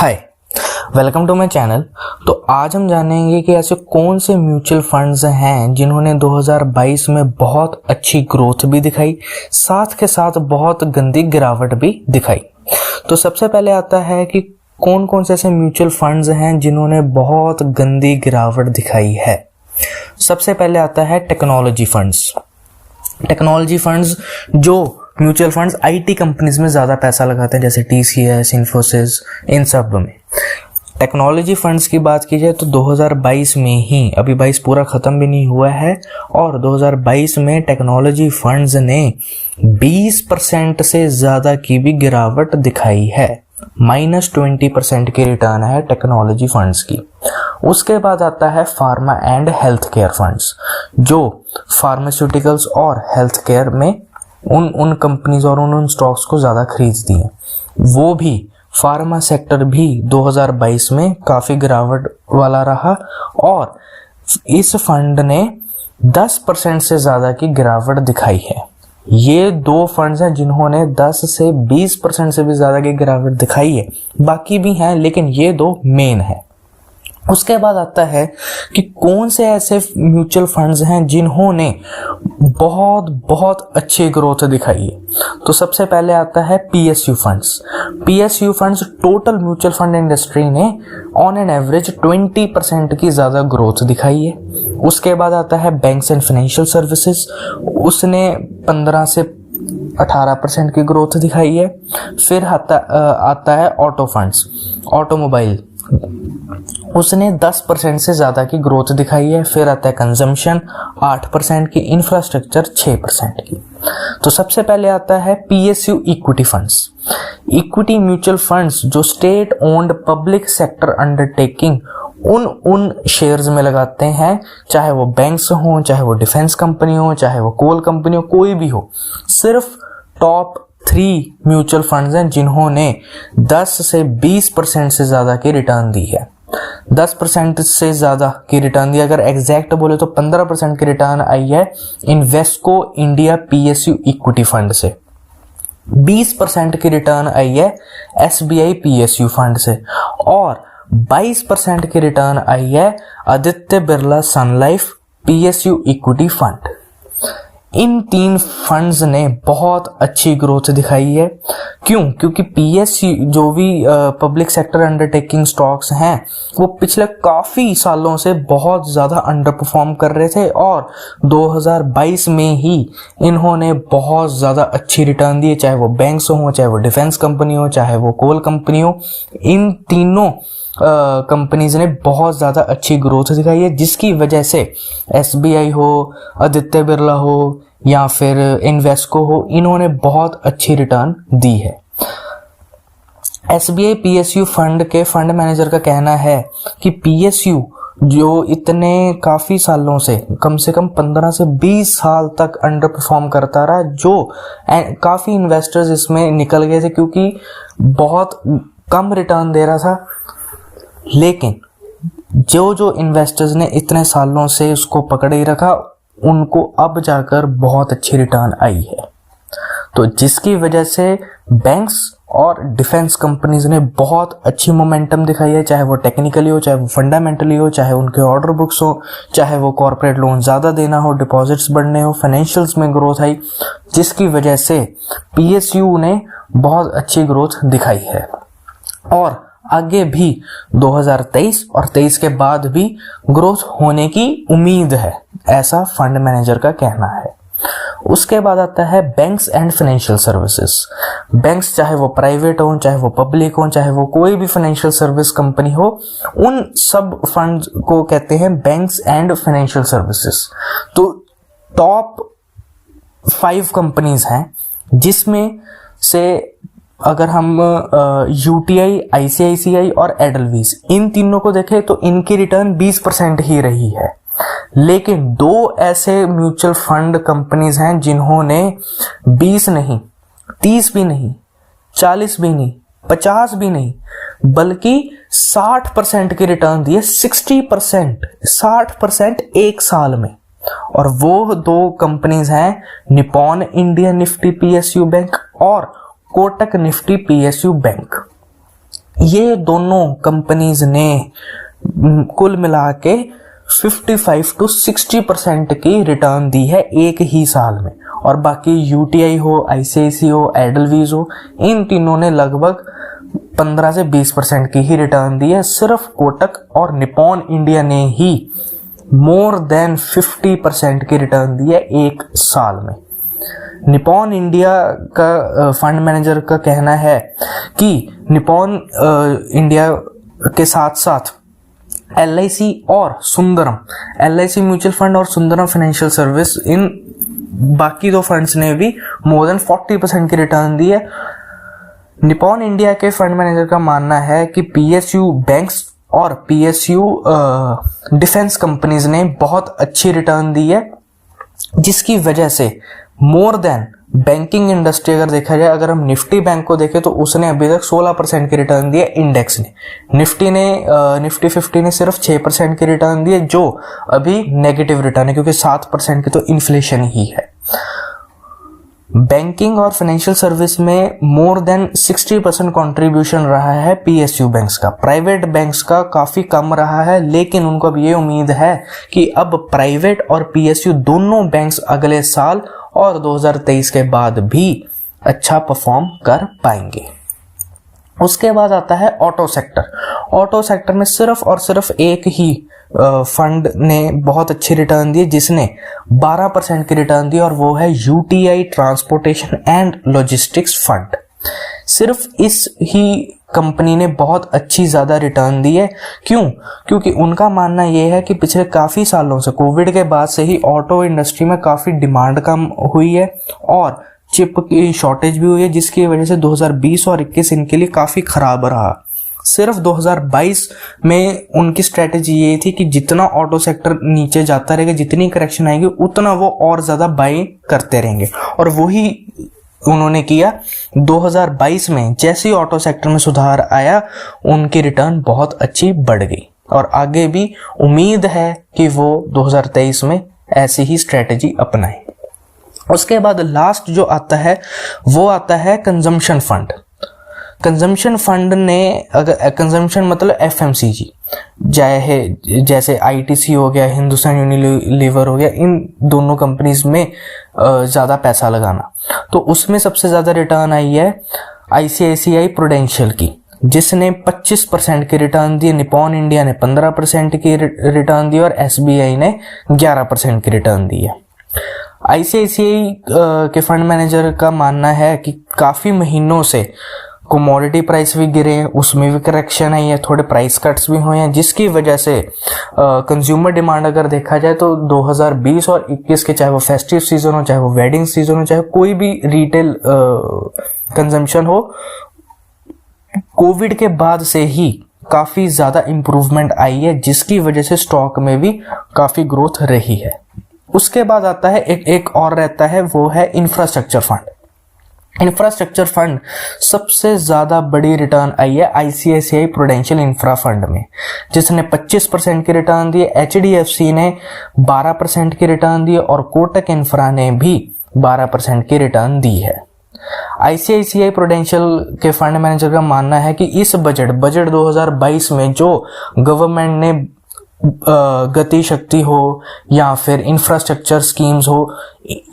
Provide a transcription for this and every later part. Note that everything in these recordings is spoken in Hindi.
Hi, welcome to my channel. तो आज हम जानेंगे कि ऐसे कौन से म्यूचुअल फंड्स हैं जिन्होंने 2022 में बहुत अच्छी ग्रोथ भी दिखाई, साथ के साथ बहुत गंदी गिरावट भी दिखाई। तो सबसे पहले आता है कि कौन कौन से ऐसे म्यूचुअल फंड्स हैं जिन्होंने बहुत गंदी गिरावट दिखाई है। सबसे पहले आता है टेक्नोलॉजी फंड्स। टेक्नोलॉजी फंड्स जो म्यूचुअल फंड्स आईटी कंपनीज में ज़्यादा पैसा लगाते हैं, जैसे टीसीएस, इन्फोसिस, इन सब में। टेक्नोलॉजी फंड्स की बात की जाए तो 2022 में ही, अभी 22 पूरा ख़त्म भी नहीं हुआ है, और 2022 में टेक्नोलॉजी फंड्स ने 20% से ज़्यादा की भी गिरावट दिखाई है। -20% की रिटर्न है टेक्नोलॉजी फंड्स की। उसके बाद आता है pharma and health care funds, जो फार्मास्यूटिकल्स और हेल्थ केयर में उन कंपनीज और उन स्टॉक्स को ज़्यादा खरीदती हैं। वो भी फार्मा सेक्टर भी 2022 में काफ़ी गिरावट वाला रहा, और इस फंड ने 10% से ज़्यादा की गिरावट दिखाई है। ये दो फंड्स हैं जिन्होंने 10 से 20% से भी ज़्यादा की गिरावट दिखाई है। बाकी भी हैं, लेकिन ये दो मेन है। उसके बाद आता है कि कौन से ऐसे म्यूचुअल फंड्स हैं जिन्होंने बहुत बहुत अच्छी ग्रोथ दिखाई है। तो सबसे पहले आता है PSU funds. PSU funds total mutual fund industry ने ऑन एन एवरेज 20% की ज़्यादा ग्रोथ दिखाई है। उसके बाद आता है बैंक्स एंड फाइनेंशियल सर्विसेज, उसने 15 से 18% की ग्रोथ दिखाई है। फिर आता है ऑटो फंड्स, ऑटोमोबाइल, उसने 10% से ज़्यादा की ग्रोथ दिखाई है। फिर आता है कंजम्पशन 8% की, इंफ्रास्ट्रक्चर 6% की। तो सबसे पहले आता है PSU equity funds. Equity mutual funds जो state owned public sector undertaking उन शेयर्स में लगाते हैं, चाहे वो बैंक्स हों, चाहे वो डिफेंस कंपनी हो, चाहे वो कोल कंपनी हो, कोई भी हो। सिर्फ टॉप 3 म्यूचुअल फंड्स हैं जिन्होंने 10 से 20% से ज़्यादा की रिटर्न दी है। 10% से ज़्यादा की रिटर्न दी, अगर एग्जैक्ट बोले तो 15% की रिटर्न आई है Invesco India PSU equity fund से। 20% की रिटर्न आई है एसबीआई पीएसयू फंड से, और 22% की रिटर्न आई है आदित्य बिरला सन लाइफ पीएसयू इक्विटी फंड। इन 3 फंड्स ने बहुत अच्छी ग्रोथ दिखाई है। क्यों? क्योंकि पीएसयू जो भी पब्लिक सेक्टर अंडरटेकिंग स्टॉक्स हैं, वो पिछले काफ़ी सालों से बहुत ज़्यादा अंडर परफॉर्म कर रहे थे, और 2022 में ही इन्होंने बहुत ज़्यादा अच्छी रिटर्न दी है। चाहे वो बैंक्स हो, चाहे वो डिफेंस कंपनी हो, चाहे वो कोल कंपनी हो, इन तीनों कंपनीज ने बहुत ज़्यादा अच्छी ग्रोथ दिखाई है, जिसकी वजह से एसबीआई हो, आदित्य बिरला हो, या फिर इन्वेस्को हो, इन्होंने बहुत अच्छी रिटर्न दी है। एसबीआई पीएसयू फंड के फंड मैनेजर का कहना है कि पीएसयू जो इतने काफ़ी सालों से कम 15 से 20 साल तक अंडर परफॉर्म करता रहा, जो काफ़ी इन्वेस्टर्स इसमें निकल गए थे क्योंकि बहुत कम रिटर्न दे रहा था। लेकिन जो इन्वेस्टर्स ने इतने सालों से उसको पकड़े ही रखा, उनको अब जाकर बहुत अच्छी रिटर्न आई है। तो जिसकी वजह से बैंक्स और डिफेंस कंपनीज ने बहुत अच्छी मोमेंटम दिखाई है, चाहे वो टेक्निकली हो, चाहे वो फंडामेंटली हो, चाहे उनके ऑर्डर बुक्स हो, चाहे वो कॉर्पोरेट लोन ज़्यादा देना हो, डिपॉजिट्स बढ़ने हो, फाइनेंशियल्स में ग्रोथ आई, जिसकी वजह से पीएसयू ने बहुत अच्छी ग्रोथ दिखाई है। और आगे भी 2023 और 23 के बाद भी ग्रोथ होने की उम्मीद है, ऐसा फंड मैनेजर का कहना है। उसके बाद आता है banks and financial services. Banks चाहे वो प्राइवेट हो, चाहे वो पब्लिक हो, चाहे वो कोई भी फाइनेंशियल सर्विस कंपनी हो, उन सब फंड को कहते हैं बैंक्स एंड फाइनेंशियल सर्विसेज। तो टॉप 5 कंपनीज हैं, जिसमें से अगर हम यूटीआई, आईसीआईसीआई और एडलवीज, इन तीनों को देखें तो इनकी रिटर्न 20% ही रही है। लेकिन 2 ऐसे म्यूचुअल फंड कंपनीज हैं जिन्होंने 20 नहीं, 30 भी नहीं, 40 भी नहीं, 50 भी नहीं, बल्कि 60% की रिटर्न दी है। 60% एक साल में। और वो 2 कंपनीज हैं Nippon India Nifty PSU bank और कोटक निफ्टी पीएसयू बैंक। ये दोनों कंपनीज ने कुल मिला के 55 to 60% की रिटर्न दी है एक ही साल में। और बाकी यूटीआई हो, आईसीआईसी हो, एडलवीज हो, इन तीनों ने लगभग 15 से 20% की ही रिटर्न दी है। सिर्फ कोटक और निपॉन इंडिया ने ही मोर देन 50% की रिटर्न दी है एक साल में। निपॉन इंडिया का फंड मैनेजर का कहना है कि निपॉन इंडिया के साथ साथ एलआईसी और सुंदरम, एलआईसी म्यूचुअल फंड और सुंदरम फाइनेंशियल सर्विस, इन बाकी दो फंड्स ने भी मोर देन 40% की रिटर्न दी है। निपॉन इंडिया के फंड मैनेजर का मानना है कि पीएसयू बैंक्स और पीएसयू डिफेंस कंपनीज ने बहुत अच्छी रिटर्न दी है, जिसकी वजह से मोर देन बैंकिंग इंडस्ट्री, अगर देखा जाए, अगर हम निफ्टी बैंक को देखें तो उसने अभी तक 16% की रिटर्न दी है। इंडेक्स ने, निफ्टी 50 ने सिर्फ 6% की रिटर्न दी है, जो अभी नेगेटिव रिटर्न है क्योंकि 7% की तो इन्फ्लेशन ही है। बैंकिंग और फाइनेंशियल सर्विस में मोर देन 60% कंट्रीब्यूशन रहा है पीएसयू बैंक्स का। प्राइवेट बैंक्स का काफी कम रहा है, लेकिन उनको अब ये उम्मीद है कि अब प्राइवेट और पीएसयू दोनों बैंक्स अगले साल और 2023 के बाद भी अच्छा परफॉर्म कर पाएंगे। उसके बाद आता है ऑटो सेक्टर। ऑटो सेक्टर में सिर्फ और सिर्फ एक ही फंड ने बहुत अच्छी रिटर्न दी, जिसने 12% की रिटर्न दी, और वो है UTI transportation and logistics fund. सिर्फ इस ही कंपनी ने बहुत अच्छी ज्यादा रिटर्न दी है। क्यों? क्योंकि उनका मानना यह है कि पिछले काफी सालों से, कोविड के बाद से ही ऑटो इंडस्ट्री में काफी डिमांड कम हुई है और चिप की शॉर्टेज भी हुई है, जिसकी वजह से 2020 और 21 इनके लिए काफी खराब रहा। सिर्फ 2022 में उनकी स्ट्रेटेजी ये थी कि जितना ऑटो सेक्टर नीचे जाता रहेगा, जितनी करेक्शन आएगी, उतना वो और ज्यादा बाई करते रहेंगे, और वही उन्होंने किया। 2022 में जैसे ही ऑटो सेक्टर में सुधार आया, उनकी रिटर्न बहुत अच्छी बढ़ गई, और आगे भी उम्मीद है कि वो 2023 में ऐसी ही स्ट्रेटेजी अपनाए। उसके बाद लास्ट जो आता है वो आता है कंजम्पशन फंड। कंजम्पशन फंड ने, अगर कंजम्पशन मतलब एफएमसीजी, जैसे आईटीसी हो गया, हिंदुस्तान यूनिलीवर हो गया, इन दोनों कंपनीज में ज्यादा पैसा लगाना, तो उसमें सबसे ज्यादा रिटर्न आई है आईसीआईसीआई प्रूडेंशियल की, जिसने 25% की रिटर्न दी। निपॉन इंडिया ने 15% की रिटर्न दी, और एसबीआई ने 11% की रिटर्न दी है। आईसीआईसीआई के फंड मैनेजर का मानना है कि काफी महीनों से कमोडिटी प्राइस भी गिरे हैं, उसमें भी करेक्शन आई है, थोड़े प्राइस कट्स भी हुए हैं, जिसकी वजह से कंज्यूमर डिमांड अगर देखा जाए तो 2020 और 21 के, चाहे वो फेस्टिव सीजन हो, चाहे वो वेडिंग सीजन हो, चाहे कोई भी रिटेल कंजम्पशन हो, कोविड के बाद से ही काफी ज्यादा इंप्रूवमेंट आई है, जिसकी वजह से स्टॉक में भी काफी ग्रोथ रही है। उसके बाद आता है एक और रहता है, वो है इंफ्रास्ट्रक्चर फंड। इंफ्रास्ट्रक्चर फंड सबसे ज्यादा बड़ी रिटर्न आई है आईसीआईसीआई प्रूडेंशियल इंफ्रा फंड में, जिसने 25% की रिटर्न दी। एचडीएफसी ने 12% की रिटर्न दी, और कोटक इंफ्रा ने भी 12% की रिटर्न दी है। आईसीआईसीआई प्रूडेंशियल के फंड मैनेजर का मानना है कि इस बजट 2022 में जो गवर्नमेंट ने गति शक्ति हो या फिर इंफ्रास्ट्रक्चर स्कीम्स हो,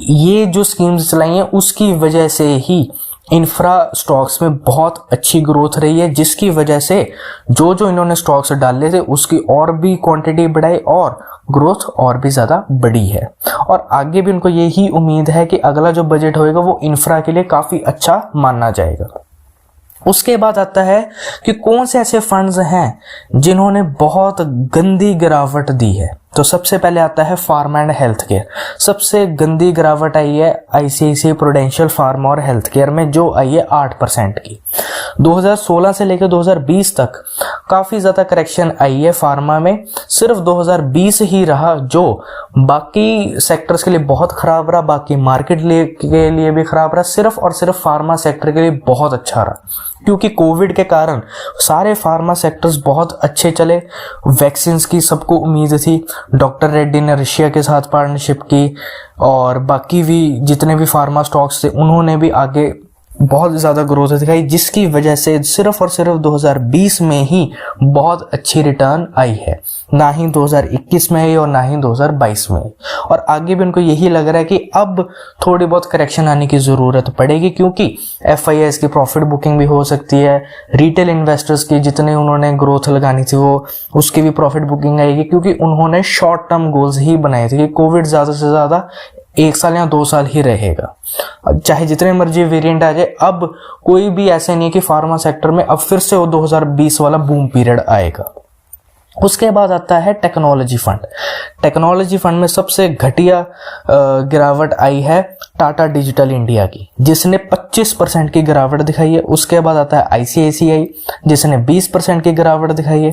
ये जो स्कीम्स चलाई हैं, उसकी वजह से ही इंफ्रा स्टॉक्स में बहुत अच्छी ग्रोथ रही है, जिसकी वजह से जो इन्होंने स्टॉक्स डाले थे उसकी और भी क्वांटिटी बढ़ाई और ग्रोथ और भी ज्यादा बढ़ी है। और आगे भी उनको यही उम्मीद है कि अगला जो बजट होएगा वो इंफ्रा के लिए काफी अच्छा माना जाएगा। उसके बाद आता है कि कौन से ऐसे फंड्स हैं जिन्होंने बहुत गंदी गिरावट दी है। तो सबसे पहले आता है फार्मा एंड हेल्थ केयर। सबसे गंदी गिरावट आई है आईसीआईसीआई प्रूडेंशियल फार्मा और हेल्थ केयर में, जो आई है 8% की। 2016 से लेकर 2020 तक काफी ज्यादा करेक्शन आई है फार्मा में। सिर्फ 2020 ही रहा जो बाकी सेक्टर्स के लिए बहुत खराब रहा, बाकी मार्केट के लिए भी खराब रहा। सिर्फ और सिर्फ फार्मा सेक्टर के लिए बहुत अच्छा रहा, क्योंकि कोविड के कारण सारे फार्मा सेक्टर्स बहुत अच्छे चले। वैक्सीन की सबको उम्मीद थी, डॉक्टर रेड्डी ने रशिया के साथ पार्टनरशिप की, और बाकी भी जितने भी फार्मा स्टॉक्स थे उन्होंने भी आगे बहुत ज़्यादा ग्रोथ दिखाई, जिसकी वजह से सिर्फ और सिर्फ 2020 में ही बहुत अच्छी रिटर्न आई है, ना ही 2021 में आई और ना ही 2022 में आई। और आगे भी उनको यही लग रहा है कि अब थोड़ी बहुत करेक्शन आने की ज़रूरत पड़ेगी, क्योंकि FIIs की प्रॉफिट बुकिंग भी हो सकती है, रिटेल इन्वेस्टर्स की जितने उन्होंने ग्रोथ लगानी थी वो उसकी भी प्रॉफिट बुकिंग आएगी, क्योंकि उन्होंने शॉर्ट टर्म गोल्स ही बनाए थे कि कोविड ज़्यादा से ज़्यादा 1 साल या 2 साल ही रहेगा, चाहे जितने मर्जी वेरिएंट आ जाए। अब कोई भी ऐसे नहीं है कि फार्मा सेक्टर में अब फिर से वो 2020 वाला बूम पीरियड आएगा। उसके बाद आता है टेक्नोलॉजी फंड। टेक्नोलॉजी फंड में सबसे घटिया गिरावट आई है टाटा डिजिटल इंडिया की, जिसने 25% की गिरावट दिखाई है। उसके बाद आता है ICICI, जिसने 20% की गिरावट दिखाई है।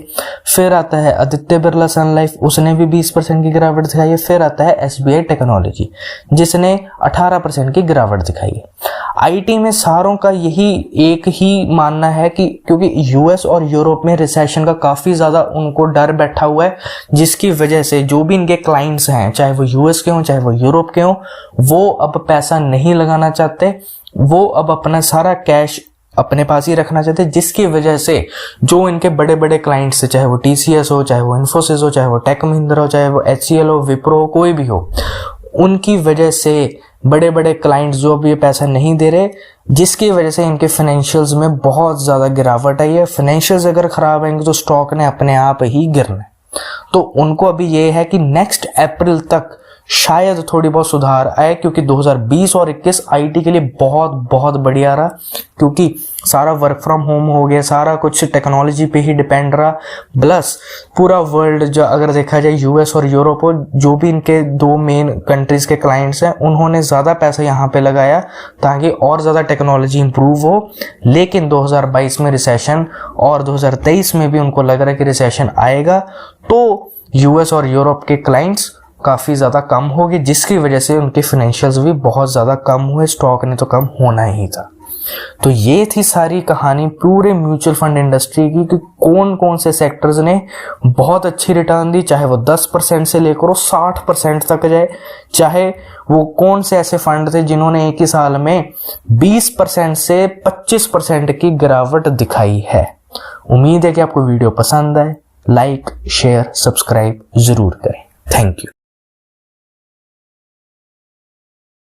फिर आता है आदित्य बिरला सन लाइफ, उसने भी 20% की गिरावट दिखाई है। फिर आता है SBI टेक्नोलॉजी, जिसने 18% की गिरावट दिखाई है। IT में सारों का यही एक ही मानना है कि क्योंकि US और यूरोप में रिसेशन का काफ़ी ज़्यादा उनको डर बैठा हुआ है, जिसकी वजह से जो भी इनके क्लाइंट्स हैं, चाहे वो US के हों चाहे वो यूरोप के हों, वो अब पैसा नहीं लगाना चाहते, वो अब अपना सारा कैश अपने पास ही रखना चाहते, जिसकी वजह से जो इनके बड़े बड़े क्लाइंट्स है, चाहे वो TCS हो, चाहे वो इन्फोसिस हो, चाहे वो टेक महिंद्रा हो, चाहे वो HCL हो, विप्रो हो, कोई भी हो, उनकी वजह से बड़े बड़े क्लाइंट्स जो अब ये पैसा नहीं दे रहे, जिसकी वजह से इनके फाइनेंशियल्स में बहुत ज़्यादा गिरावट आई है। फाइनेंशियल्स अगर ख़राब आएंगे तो स्टॉक ने अपने आप ही गिरना है। तो उनको अभी ये है कि नेक्स्ट अप्रैल तक शायद थोड़ी बहुत सुधार आए, क्योंकि 2020 और 21 IT के लिए बहुत बहुत बढ़िया रहा, क्योंकि सारा वर्क फ्रॉम होम हो गया, सारा कुछ टेक्नोलॉजी पे ही डिपेंड रहा। प्लस पूरा वर्ल्ड जो अगर देखा जाए US और यूरोप हो, जो भी इनके 2 मेन कंट्रीज के क्लाइंट्स हैं, उन्होंने ज़्यादा पैसा यहाँ पे लगाया ताकि और ज़्यादा टेक्नोलॉजी इंप्रूव हो। लेकिन 2022 में रिसेशन और 2023 में भी उनको लग रहा है कि रिसेशन आएगा, तो US और यूरोप के क्लाइंट्स काफ़ी ज़्यादा कम हो गए, जिसकी वजह से उनके फाइनेंशियल्स भी बहुत ज़्यादा कम हुए। स्टॉक ने तो कम होना ही था। तो ये थी सारी कहानी पूरे म्यूचुअल फंड इंडस्ट्री की कि कौन कौन से सेक्टर्स ने बहुत अच्छी रिटर्न दी, चाहे वो 10% से लेकर 60% तक जाए, चाहे वो कौन से ऐसे फंड थे जिन्होंने एक ही साल में 20% से 25% की गिरावट दिखाई है। उम्मीद है कि आपको वीडियो पसंद आए। लाइक, शेयर, सब्सक्राइब जरूर करें। Thank you.